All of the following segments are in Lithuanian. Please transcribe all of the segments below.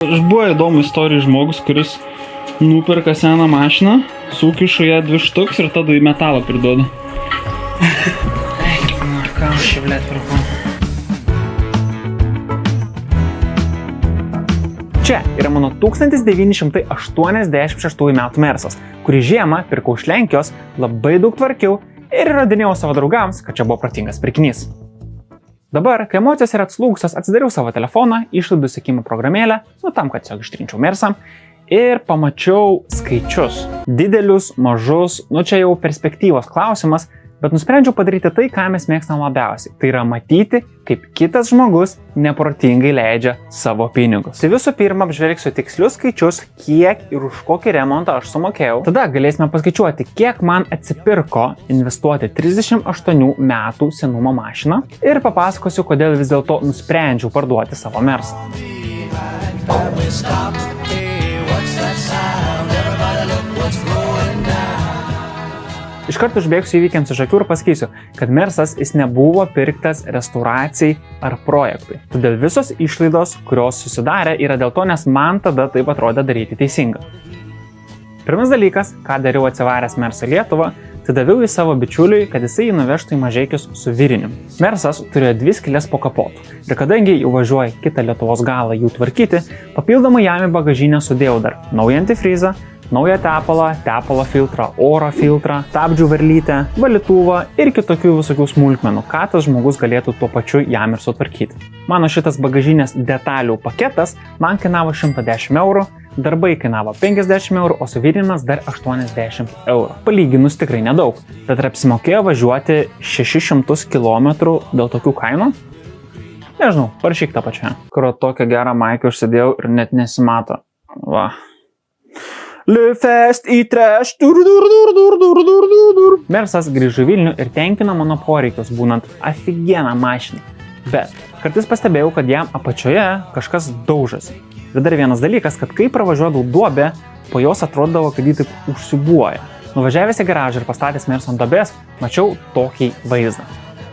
Aš buvo įdomu istorijų žmogus, kuris nuperka seną mašiną, sukiša ją 2 štuks ir tada į metalą priduoda. Ką aš čia, blėt, pirkau? Čia yra mano 1986 metų Mersas, kurį žiemą pirkau iš Lenkijos, labai daug tvarkiau ir įrodinėjau savo draugams, kad čia buvo protingas pirkinys. Dabar, kai emocijos yra atslūgusios, atsidariau savo telefoną, išlaidų sekimo programėlę, tam, kad tiesiog ištrinčiau Mersą, ir pamačiau skaičius. Didelius, mažus, čia jau perspektyvos klausimas, bet nusprendžiau padaryti tai, ką mes mėgstam labiausiai. Tai yra matyti, kaip kitas žmogus neprotingai leidžia savo pinigus. Tai visų pirma apžvelgsiu tikslius skaičius, kiek ir už kokį remontą aš sumokėjau. Tada galėsime paskaičiuoti, kiek man atsipirko investuoti 38 metų senumo mašiną ir papasakosiu, kodėl vis dėlto nusprendžiau parduoti savo Mersą. Iškart užbėgsiu įvykiams už akių ir pasakysiu, kad Mersas jis nebuvo pirktas restauracijai ar projektui. Todėl visos išlaidos, kurios susidarė, yra dėl to, nes man tada taip atrodė daryti teisinga. Pirmas dalykas, ką dariau atsivaręs Mersą Lietuvą, tai daviau į savo bičiuliui, kad jisai jį nuvežtų į Mažeikius su viriniu. Mersas turėjo 2 skyles po kapotu. Ir kadangi jau važiuoja kitą Lietuvos galą jų tvarkyti, papildomai jam į bagažinę sudėjau dar naują antifrizą, naują tepalą, tepalo filtrą, oro filtrą, stabdžių varlytę, valytuvą ir kitokių visokių smulkmenų, ką tas žmogus galėtų tuo pačiu jam ir sutvarkyti. Mano šitas bagažinės detalių paketas man kainavo 110 eurų, darbai kainavo 50 eurų, o suvirinimas dar 80 eurų. Palyginus tikrai nedaug, bet ir apsimokėjo važiuoti 600 km dėl tokių kainų? Nežinau, parašyk tą pačią. Kur tokią gerą maikę užsidėjau ir net nesimato. Va. Liufest į treš. Mersas grįžo į Vilnių ir tenkino mano poreikius, būnant aфиgeną mašiną. Bet kartais pastebėjau, kad jam apačioje kažkas daužasi. Ir dar vienas dalykas, kad kai pravažiuodavau duobę, po jos atrodavo, kad jį taip užsibuoja. Nuvažiavęs į garažą ir pastatęs Mersą ant duobės, mačiau tokį vaizdą.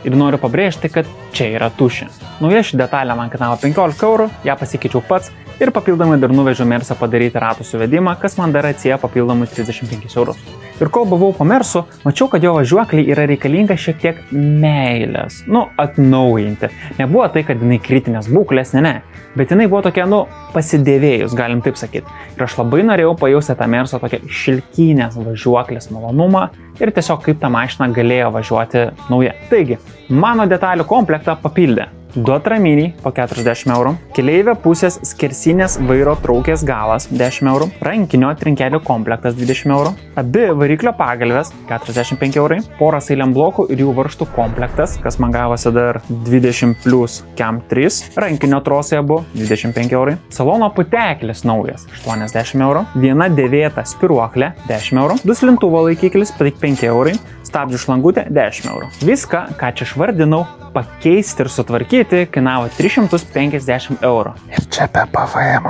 Ir noriu pabrėžti, kad čia yra tuščia. Nauja ši detalė man kainavo 15 eurų, ją pasikeičiau pats ir papildomai dar nuvežiau Mersą padaryti ratų suvedimą, kas man dar atsieja papildomai 35 eurus. Ir kol buvau po Mersu, mačiau, kad jo važiuoklį yra reikalinga šiek tiek meilės, atnaujinti. Nebuvo tai, kad jinai kritinės būklės, ne, bet jinai buvo tokia, pasidėvėjus, galim taip sakyti. Ir aš labai norėjau pajausti tą Merso tokią šilkinės važiuoklės malonumą ir tiesiog kaip ta mašina galėjo važiuoti nauja. Taigi, mano detalių komplektą papildė 2 atraminiai po 40 eurų, keleivio pusės skersinės vairo traukės galas 10 eurų, rankinio trinkelių komplektas 20 eurų, abi variklio pagalvės 45 eurai, poras eiliam blokų ir jų varžtų komplektas, kas man gavosi dar 20 plus Cam 3, rankinio trosai abu 25 eurai, salono puteklis naujas 80 eurų, viena dėvėta spiruoklė 10 eurų, 2 slintuvo laikiklis 5 eurai, stabdžių šlangutė 10 eurų. Viską, ką čia išvardinau, pakeisti ir sutvarkyti kainavo 350 eurų. Ir čia be PVM.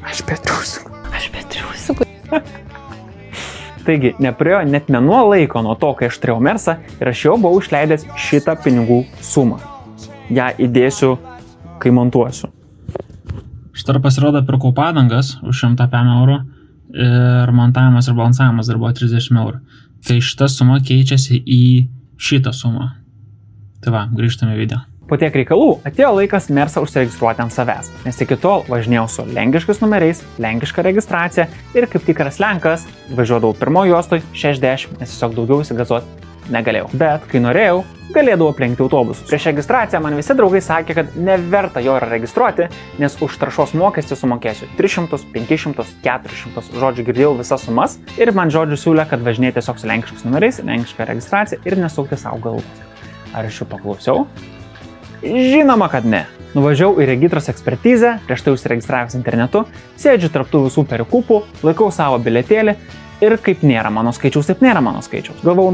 Aš be triusiukų. Taigi, nepraėjo net mėnuo laiko nuo to, kai aš turėjau Mersą ir aš jau buvau išleidęs šitą pinigų sumą. Ja įdėsiu, kai montuosiu. Štai pasirodo pirkau padangas už 105 eurų ir montavimas ir balansavimas dar buvo 30 eurų. Tai šita suma keičiasi į šitą sumą. Tai va, grįžtame į video. Po tiek reikalų atėjo laikas Mersą užsiregistruoti ant savęs, nes iki tol važinėjau su lenkiškais numeriais, lenkiška registracija ir kaip tikras lenkas važiuodavau pirmojo juostoj 60, nes tiesiog daugiau įsigazuoti negalėjau. Bet kai norėjau, galėdavau aplenkti autobusus. Prieš registraciją man visi draugai sakė, kad neverta jo yra registruoti, nes už taršos mokestį sumokėsiu 300, 500, 400, žodžiu girdėjau visas sumas ir man žodžiu siūlė, kad važinėjau tiesiog su lenkiškais numeriais, lenkiška registracija ir nesukti savo galvos. Ar aš jų paklausiau? Žinoma, kad ne. Nuvažiavau į regitros ekspertizę, prieš tai užsiregistravęs internetu, sėdžiu tarp tų visų perikūpų, laikau savo bilietėlį ir kaip nėra mano skaičiaus, taip nėra mano skaičiaus. Galvau,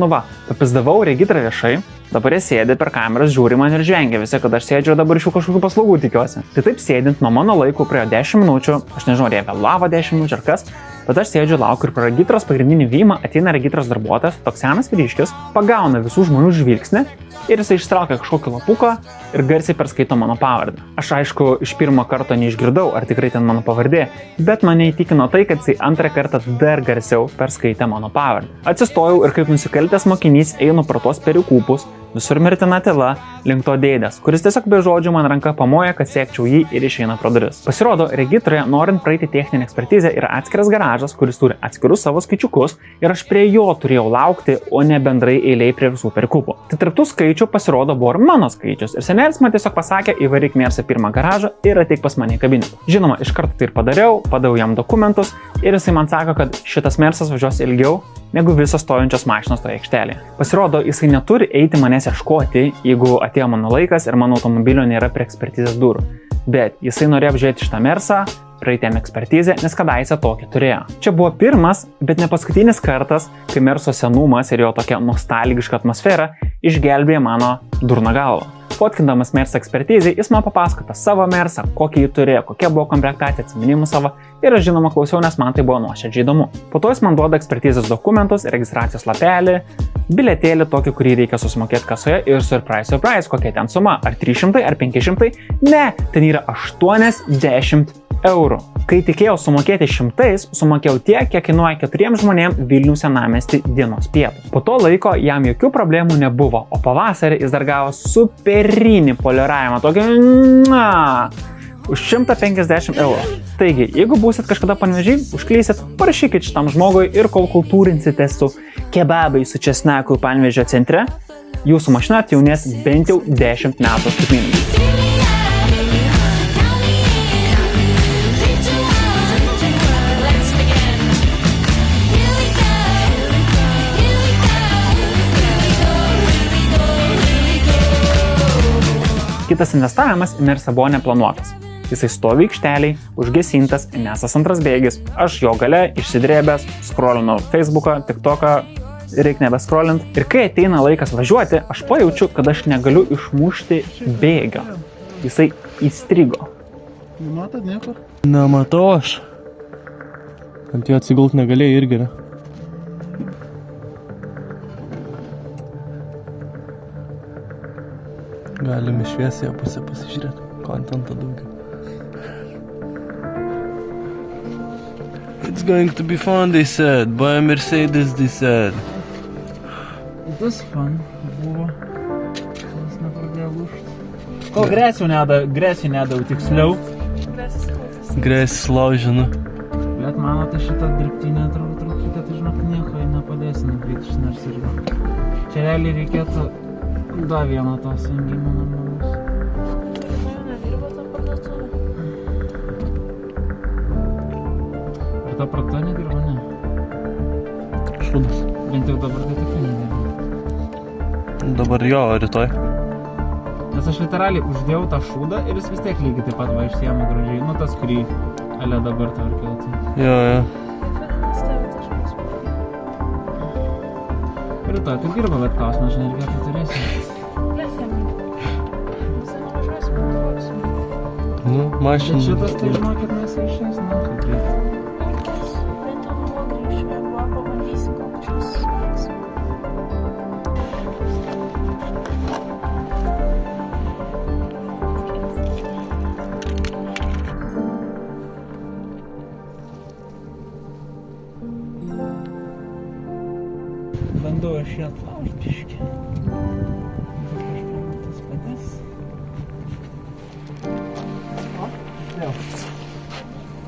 papizdavau regitrą viešai, dabar jie sėdi per kameras, žiūri man ir žvengia visi, kad aš sėdžiu dabar iš jų kažkokių paslaugų tikiuosi. Tai taip sėdint nuo mano laiko praėjo 10 minučių, aš nežinau, ar jie vėlavo 10 minučių ar kas, Bet aš sėdžiu laukiu ir pro regitros pagrindinį vymą ateina regitros darbuotojas, toks senas vyriškis, pagauna visų žmonių žvilgsnį ir jisai ištraukia kažkokį lapuką ir garsiai perskaito mano pavardę. Aš aišku, iš pirmo karto neišgirdau, ar tikrai ten mano pavardė, bet mane įtikino tai, kad jisai antrą kartą dar garsiau perskaitė mano pavardę. Atsistojau ir kaip nusikaltęs mokinys einu pro tos perikūpus, visur mirtina tyla, link to dėdės, kuris tiesiog be žodžių man ranka pamoja, kad sekčiau jį ir išeina pro duris. Pasirodo, regitroje, norint praeiti techninę ekspertizę, yra atskiras garažas, kuris turi atskirus savo skaičiukus ir aš prie jo turėjau laukti, o ne bendrai eiliai prie visų perikūpų. Tai tarp tų skaičių pasirodo buvo ir mano skaičius ir senelis man tiesiog pasakė, įvaryk Mersą pirmą garažą ir ateik pas mane į kabinetą. Žinoma, iš karto tai ir padariau, padaviau jam dokumentus ir jisai man sako, kad šitas Mersas važiuos ilgiau negu visos stojančios mašinos toje aikštelėje. Pasirodo, jisai neturi eiti manęs ieškoti, jeigu atėjo mano laikas ir mano automobilio nėra prie ekspertizės durų. Bet jisai norėjo apžiūrėti šitą Mersą, praeiti jam ekspertizę, nes kadaise tokį turėjo. Čia buvo pirmas, bet ne paskutinis kartas, kai Merso senumas ir jo tokia nostalgiška atmosfera išgelbėjo mano durną galvą. Fotkindamas Mersą ekspertizį, jis man papasakojo savo Mersą, kokį jį turėjo, kokia buvo komplektacija, atsiminimu savo ir aš žinoma klausiau, nes man tai buvo nuoširdžiai įdomu. Po to jis man duoda ekspertizės dokumentus, registracijos lapelį, bilietėlį tokį, kurį reikia susimokėti kasoje ir surprise, kokia ten suma, ar 300, ar 500, ne, ten yra 80 eurų. Kai tikėjau sumokėti šimtais, sumokėjau tiek, kiek kainuoja 4 žmonėms Vilniaus senamiesty dienos pietus. Po to laiko jam jokių problemų nebuvo, o pavasarį jis dar gavo superinį poliravimą, tokį už 150 eurų. Taigi, jeigu būsit kažkada Panevėžy, užklysit, parašykit šitam žmogui ir kol kultūrinsite su kebabai su česnaku Panevėžio centre, jūsų mašina atjaunės bent jau 10 metų kaip minimum. Kitas investavimas į Mersą buvo neplanuotas. Jisai stovi aikšteliai, užgesintas, nesas antras bėgis. Aš jo gale išsidrėbęs, scrollinau Facebooką, TikToką, reik nebescrollint. Ir kai ateina laikas važiuoti, aš pajaučiu, kad aš negaliu išmušti bėgio. Jisai įstrigo. Nematot niekur? Nematau aš. Ant jo atsigult negalėjai irgi, ne? Galim iš šviesėje pusę pasižiūrėti. Kontento daugiau. It's going to be fun, they said. Buy a Mercedes, they said. It was fun. Buvo. Jis nepradėjo lūžti. Ko grėsiu nedau tiksliau. Grėsis laužinu. Bet manote šitą dirbtinę traukytę, tai žinok nieko nepadėsi nukrypti iš nors ir. Čia realiai reikėtų dar vieno to sujungimo normalus. Nedirba ta parduotuvė. Ar ta parduotuvė nedirba? Ne. Šūdas. Bent jau dabar tai tikrai nedirba. Dabar jo, o rytoj. Nes aš literaliai uždėjau tą šūdą ir jis vis tiek lygiai taip pat va išsiema gražiai. Nu tas, kurį ale dabar tvarkiau. Tai. Jo. Rytoj tai dirba, bet klausimas, žinai, ir vietą turėsim. Nu, mašina. Bet šitas, tai žinokit, mes išės, na, kaip reikia. Bent jau nuo grįšiu, jeigu pabandysim gal kažkas. Bandau aš jį atlaužt biškį. Tas padės. Dėl.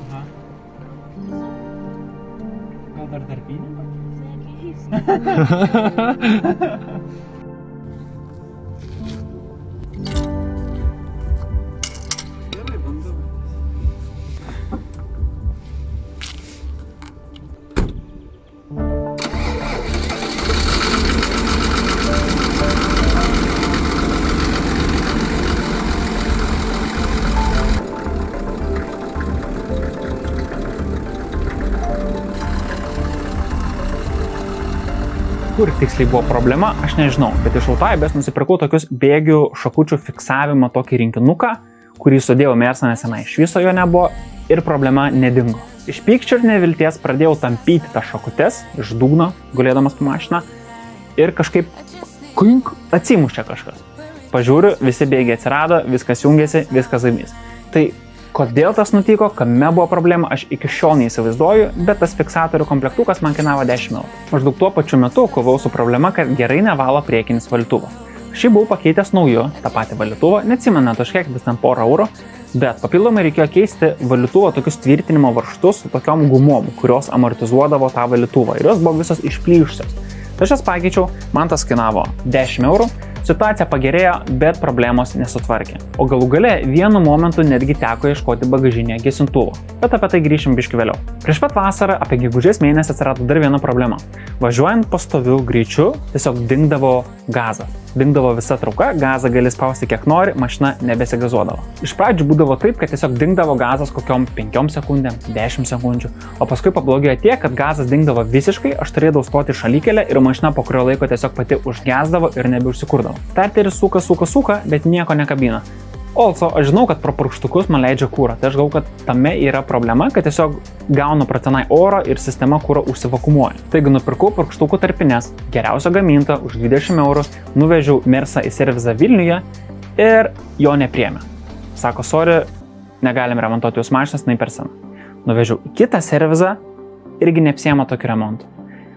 Aha. Gal dar tarpinį? Gerai, bandau. Kur tiksliai buvo problema, aš nežinau, bet iš Altaibės nusipirkau tokius bėgių šakučių fiksavimo tokį rinkinuką, kurį sudėjau Mersą nesenai, iš viso jo nebuvo ir problema nedingo. Iš pykčio ir nevilties pradėjau tampyti tą šakutes iš dugno, gulėdamas po mašiną ir kažkaip kink, atsimušė kažkas. Pažiūriu, visi bėgiai atsirado, viskas jungiasi, viskas zaimys. Tai kodėl tas nutiko, kame buvo problema, aš iki šiol neįsivaizduoju, bet tas fiksatorių komplektukas man kainavo 10 eurų. Maždaug tuo pačiu metu kovau su problema, kad gerai nevalo priekinis valytuvas. Šį buvau pakeitęs nauju, tą patį valytuvą, neatsimenu kažkiek, bet ten porą eurų, bet papildomai reikėjo keisti valytuvo tokius tvirtinimo varžtus su tokiom gumom, kurios amortizuodavo tą valytuvą ir jos buvo visos išplyšusios. Tai aš jas pakeičiau, man tas kainavo 10 eurų, situacija pagerėjo, bet problemos nesutvarkė. O galų gale vienu momentu netgi teko ieškoti bagažinėje gesintuvo, bet apie tai grįšim biškį vėliau. Prieš pat vasarą apie gegužės mėnesį atsirado dar viena problema. Važiuojant pastoviu greičiu tiesiog dingdavo gazas. Dingdavo visa trauka, gazą gali spausti kiek nori, mašina nebesigazuodavo. Iš pradžių būdavo taip, kad tiesiog dingdavo gazas kokiom 5 sekundėm, 10 sekundžių, o paskui pablogėjo tiek, kad gazas dingdavo visiškai, aš turėdavau stoti šalikelę ir mašina po kurio laiko tiesiog pati užgesdavo ir nebeužsikurdavo. Starteris suka, bet nieko nekabina. Also, aš žinau, kad pro purkštukus man leidžia kūrą, tai aš galvoju, kad tame yra problema, kad tiesiog gaunu pro tenai oro ir sistema kūrą užsivakumuoja. Taigi nupirkau purkštukų tarpines, geriausio gaminto už 20 eurų, nuvežiau Mersą į servizą Vilniuje ir jo nepriėmė. Sako, sorry, negalim remontuoti jūsų mašinas, nei per seną. Nuvežiau į kitą servizą, irgi neapsiema tokiu remontu.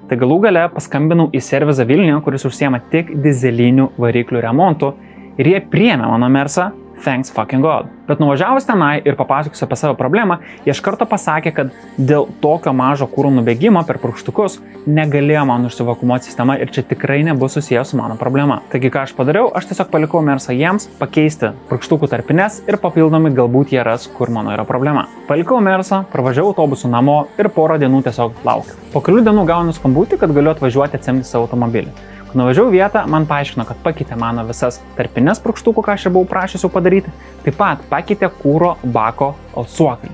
Tai galų gale paskambinau į servizą Vilniuje, kuris užsiema tik dizelinių variklių remontu ir jie priėmė mano Mersą. Thanks fucking God. Bet nuvažiavus tenai ir papasakosiu apie savo problemą, jie iš karto pasakė, kad dėl tokio mažo kūro nubėgimo per purkštukus negalėjo man užsivakumuoti sistema ir čia tikrai nebus susijęs su mano problema. Taigi ką aš padariau, aš tiesiog palikau Mersą jiems pakeisti purkštukų tarpines ir papildomai galbūt jie ras, kur mano yra problema. Palikau Mersą, pravažiavau autobusu namo ir porą dienų tiesiog laukiu. Po kelių dienų gaunu skambutį, kad galiu atvažiuoti atsemti savo automobilį. Kai nuvažiavau vietą, man paaiškino, kad pakeitė mano visas tarpines purkštukų, ką aš buvau prašęs jau padaryti. Taip pat pakeitė kūro bako alsuoklį,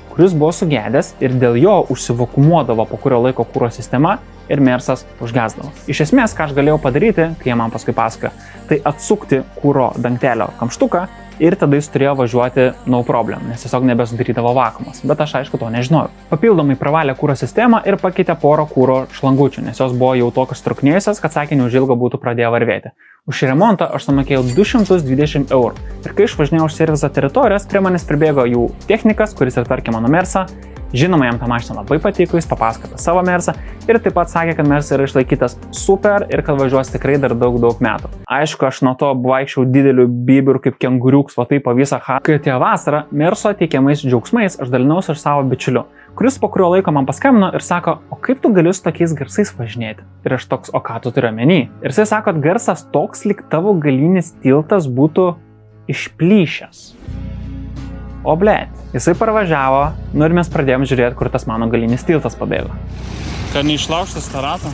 kuris buvo sugedęs ir dėl jo užsivakumuodavo po kurio laiko kūro sistema ir Mersas užgesdavo. Iš esmės, ką aš galėjau padaryti, kai jie man paskui pasakojo, tai atsukti kūro dangtelio kamštuką ir tada jis turėjo važiuoti no problem, nes tiesiog nebesudarydavo vakuumas, bet aš aišku to nežinojau. Papildomai pravalė kūro sistemą ir pakeitė porą kūro šlangučių, nes jos buvo jau tokios truknėjusios, kad sakė, neužilgo būtų pradėję varvėti. Už šį remontą aš sumokėjau 220 eurų. Ir kai išvažinėjau už servizo teritorijos, prie manęs pribėgo jų technikas, kuris ir tvarkė mano Mersą. Žinoma, jam ta mašina labai patiko, jis papasakojo savo Mersą ir taip pat sakė, kad Mersas yra išlaikytas super ir kad važiuos tikrai dar daug metų. Aišku, aš nuo to vaikščiau dideliu bibiru kaip kenguriuks, va taip po visą ha. Kai atėjo vasara, Merso teikiamais džiaugsmais aš dalinausi ir savo bičiuliu, kuris po kurio laiko man paskambino ir sako, o kaip tu gali su tokiais garsais važinėti? Ir aš toks, o ką tu turi omeny? Ir jisai sako, kad garsas toks, lyg tavo galinis tiltas būtų išplyšęs. O blėt, jisai parvažiavo, nu ir mes pradėjom žiūrėti, kur tas mano galinis tiltas pabėgo. Kad neišlaužtas tą ratą.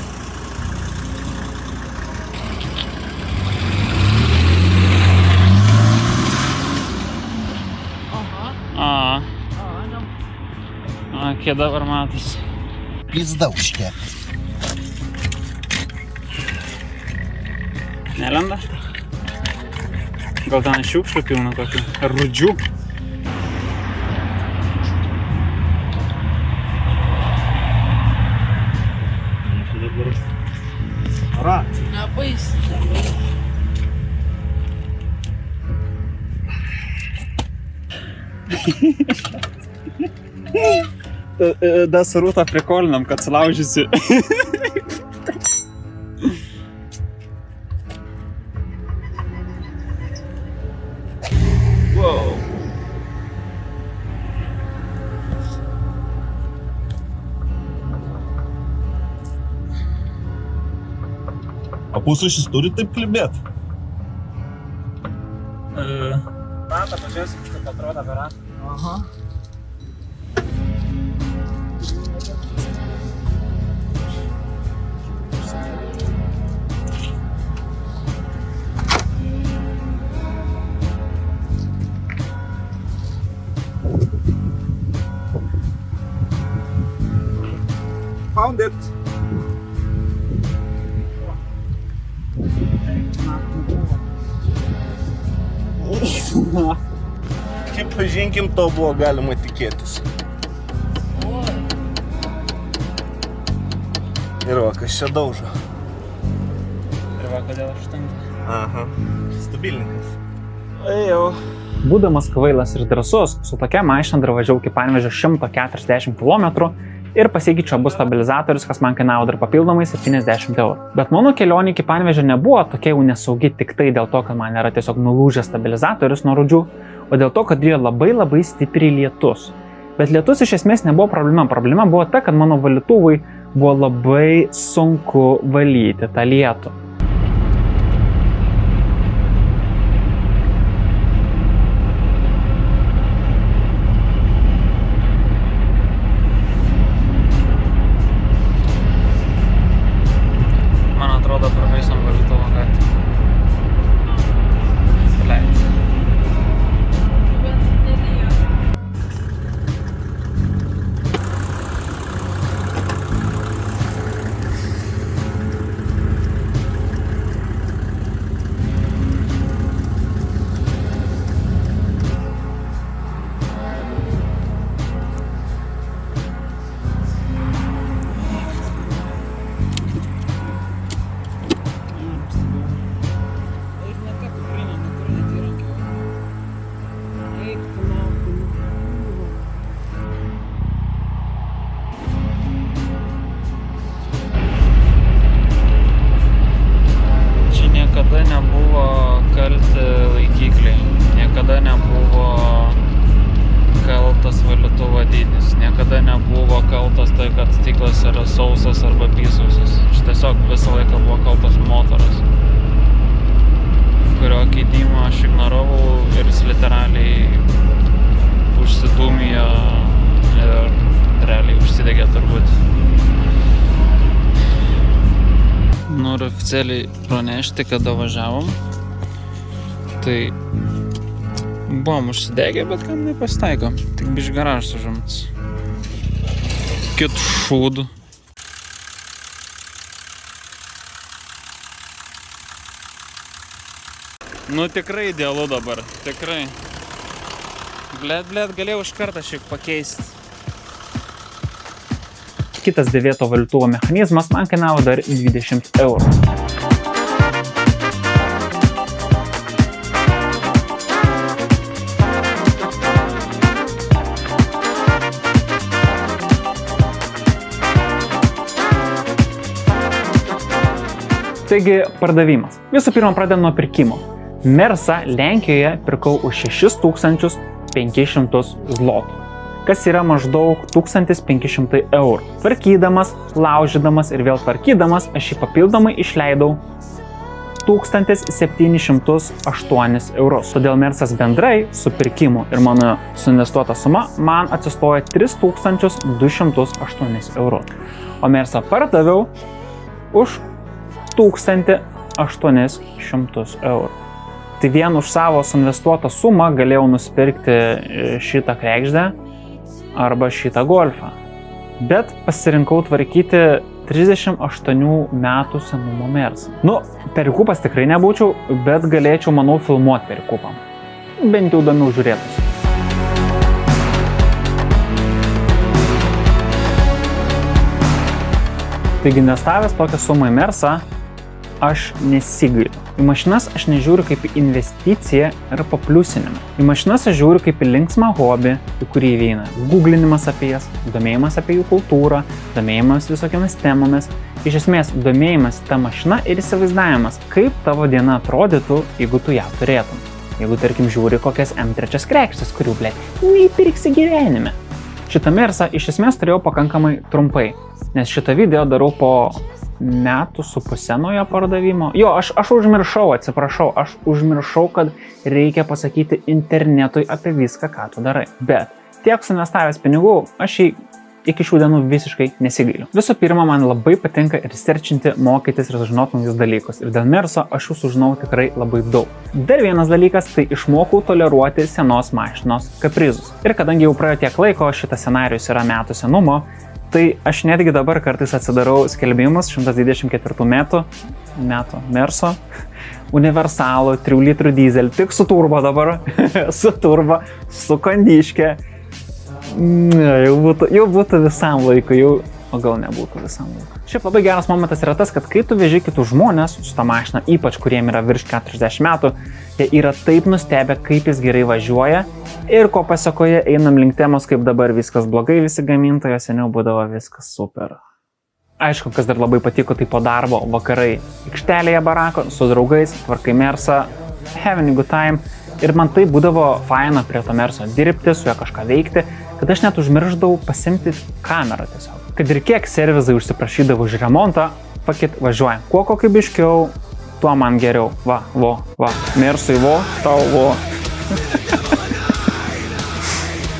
Kiek dabar matas. Pizda užkė. Nelenda? Gal ten šiukšlių pilna tokių? Ar rudžių? Da su Rūta prikolinam, kad sulaužysi. Wow. O pusušis turi taip klibėt? Ratą pažiūrėsim, kaip atrodo be rato. Aha. Found it. Kaip pažinkim, to buvo galima tikėtis. O, Ir va, kas čia daužo. Ir va, kodėl užtenka. Aha, stabilininkas. Ejau. Būdamas kvailas ir drąsus, su tokia mašina dar važiavau iki Panevėžio 140 km ir pasikeičiu abu stabilizatorius, kas man kainavo dar papildomai 70 eurų. Bet mano kelionė iki Panevėžio nebuvo tokia jau nesaugi tik tai dėl to, kad man yra tiesiog nulūžęs stabilizatorius nuo rūdžių, o dėl to, kad lyjo labai stipriai lietus. Bet lietus iš esmės nebuvo problema. Problema buvo ta, kad mano valytuvui buvo labai sunku valyti tą lietų. Man atrodo, praveisom valytuvą, kad paleid. Bet nelyja. Čia niekada nebuvo kalti laikikliai, niekada nebuvo kaltas valytuvo dydis, niekada nebuvo kaltas tai, kad stiklas yra sausas arba apysausis. Čia tiesiog visą laiką buvo kaltas motoras, kurio keitimą aš ignoravau ir jis literaliai užsidūmijo ir realiai užsidegė turbūt. Noriu oficialiai pranešti, kada važiavom. Tai buvom užsidegę, bet kam nepasitaiko. Tik biškį garažas užimtas. Kit šūdų. Nu tikrai idealu dabar, tikrai. Blet, galėjau iš karto šiek pakeisti. Kitas dėvėto valytuvo mechanizmas man kainavo dar 20 eurų. Taigi, pardavimas. Visų pirma, pradedam nuo pirkimo. Mersą Lenkijoje pirkau už 6500 zlotų, kas yra maždaug 1500 eurų. Tvarkydamas, laužydamas ir vėl tvarkydamas, aš jį papildomai išleidau 1708 eurus. Todėl Mersas bendrai su pirkimu ir mano suinvestuota suma man atsistoja 3208 eurų. O Mersą pardaviau už 1800 eurų. Tai vien už savo suinvestuotą sumą galėjau nusipirkti šitą kregždę arba šitą golfą. Bet pasirinkau tvarkyti 38 metų senumo Mersą. Nu, perikupas tikrai nebūčiau, bet galėčiau, manau, filmuoti perikupą. Bent jau įdomiau žiūrėtus. Taigi, investavęs tokią sumą į Mersą, aš nesigailiu. Į mašinas aš nežiūriu kaip į investiciją ir papliusinimą. Į mašinas aš žiūriu kaip į linksmą hobį, į kurį įeina googlinimas apie jas, domėjimas apie jų kultūrą, domėjimas visokiamis temomis. Iš esmės, domėjimas ta mašina ir įsivaizdavimas, kaip tavo diena atrodytų, jeigu tu ją turėtum. Jeigu, tarkim, žiūri kokias M3 kregždes, kurių, neįpirksi gyvenime. Šitą Mersą iš esmės turėjau pakankamai trumpai, nes šitą video darau po metų su pusę nuo jo pardavimo. Jo, aš užmiršau, atsiprašau, aš užmiršau, kad reikia pasakyti internetui apie viską, ką tu darai. Bet tiek suinvestavęs pinigų, aš iki šių dienų visiškai nesigailiu. Visų pirma, man labai patinka researchinti, mokytis ir sužinoti naujus dalykus. Ir dėl Merso aš jų sužinau tikrai labai daug. Dar vienas dalykas, tai išmokau toleruoti senos mašinos kaprizus. Ir kadangi jau praėjo tiek laiko, šitas scenarijus yra metų senumo, tai aš netgi dabar kartais atsidarau skelbimus 124 metų Merso, universalų, 3 litrų dizelį, tik su turbo dabar, su turbo, su kondiške. Jau būtų visam laiku, o gal nebūtų visam laikui. Šiaip labai geras momentas yra tas, kad kai tu veži kitus žmonės su ta mašina, ypač kuriem yra virš 40 metų, jie yra taip nustebę, kaip jis gerai važiuoja ir ko pasakoje einam link temos, kaip dabar viskas blogai, visi gamintojai, seniau būdavo viskas super. Aišku, kas dar labai patiko, tai po darbo vakarai aikštelėje barako su draugais, tvarkai mersą, having a good time. Ir man tai būdavo faina prie to merso dirbti, su juo kažką veikti, kad aš net užmirždavau pasimti kamerą tiesiog. Kad ir kiek servizai užsiprašydavo už remontą, fakit, važiuojam. Kuo kokybiškiau, tuo man geriau. Va, mersui tau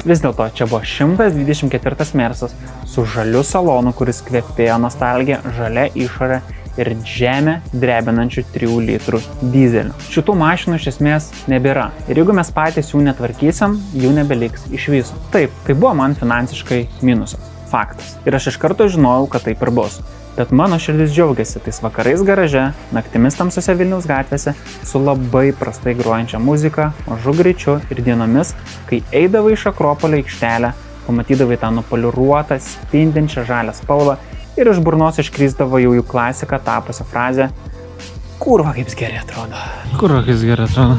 Vis dėlto, čia buvo 124 mersas su žaliu salonu, kuris kvepėjo nostalgija, žalia išorė ir žemę drebinančių 3 litrų dizelių. Šitų mašinų iš esmės nebėra. Ir jeigu mes patys jų netvarkysim, jų nebeliks iš viso. Taip, tai buvo man finansiškai minusas. Faktas. Ir aš iš karto žinojau, kad taip ir bus. Bet mano širdis džiaugiasi tais vakarais garaže, naktimis tamsiose Vilniaus gatvėse, su labai prastai grojančia muzika, mažu greičiu ir dienomis, kai eidavai iš Akropolio aikštelę, pamatydavai tą nupoliruotą, spindinčią žalią spalvą ir iš burnos iškrysdavo jau jų klasika tapusią frazę "Kurva, kaip gerai atrodo". Kurva, kaip gerai atrodo.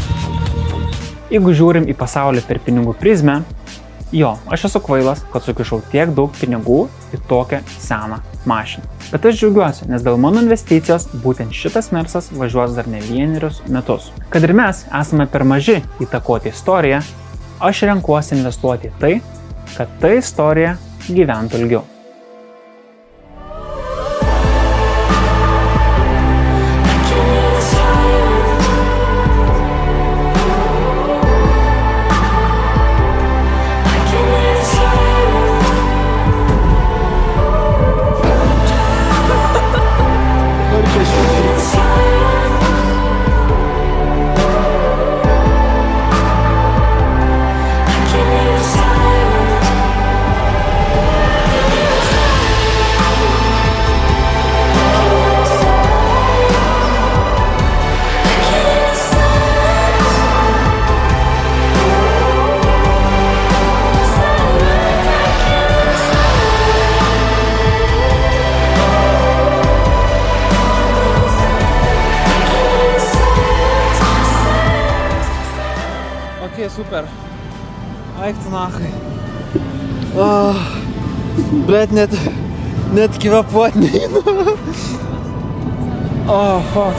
Jeigu žiūrim į pasaulį per pinigų prizmę, jo, aš esu kvailas, kad sukišau tiek daug pinigų į tokią seną mašiną. Bet aš džiaugiuosi, nes dėl mano investicijos būtent šitas mersas važiuos dar ne 1 metus. Kad ir mes esame per maži įtakoti istoriją, aš renkuosi investuoti į tai, kad ta istorija gyventų ilgiau. Супер. Ай ты нахуй. Блять, нет кивопот не. О, фак.